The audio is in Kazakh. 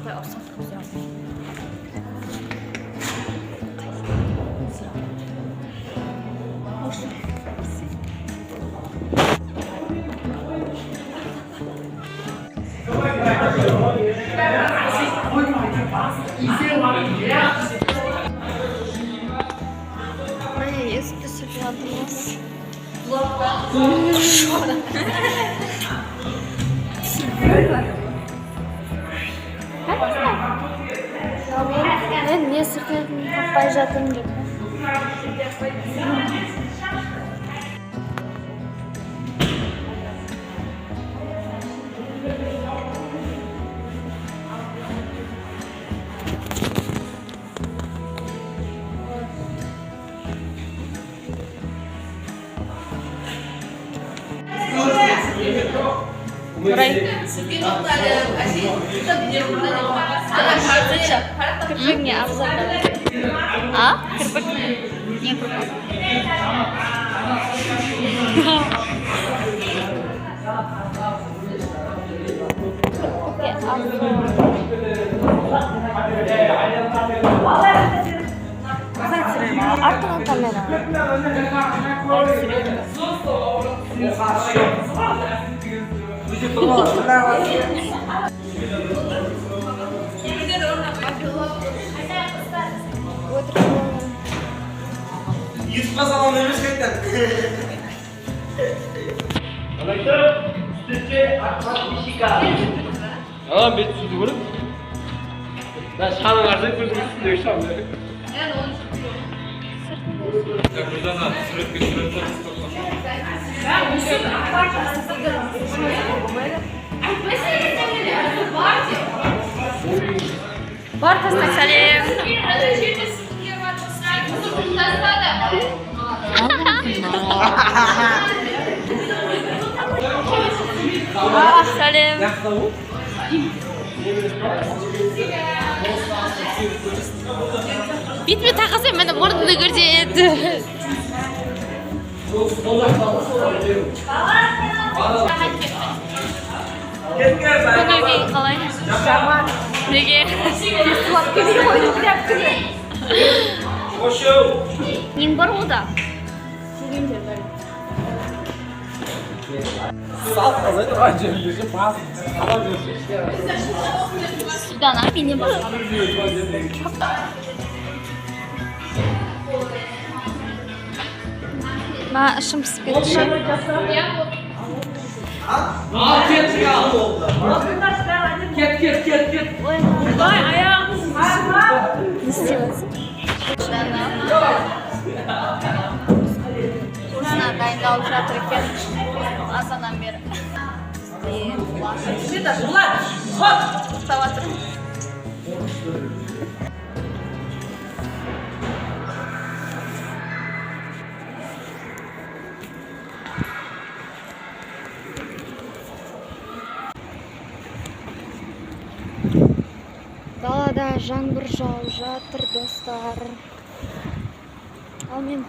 Құдай ұрсын Міне есікті сүртіп жатырмыз. Мен не сүртетінін таппай жатырмын деп. Нұрай. Кірпігіне абзал. А? Кірпік? Не кірпік? Артынан камера. YouTube'a salam vermiş kayıttan. Aa, ben sizi vurup. Ben şanı varsa kurdum üstünde şu an böyle. Ya buradan da sürekli Бартасына сәлем. Сәлем. Бетіме тақасам мені мұрнымды көрсетті. Көңіл күйің қалай? Жаман. Неге? Сылап келе қойдым деп күні. Нең бар ода? Судан а менен басқа. Ма ішім пісіп кетті. Ket. Не істеватсың? Курсына дайындалып жатыр екен. Азаннан бері. Ұстап жатыр. Далада жаңбыр жауып жатыр достар. Ал мен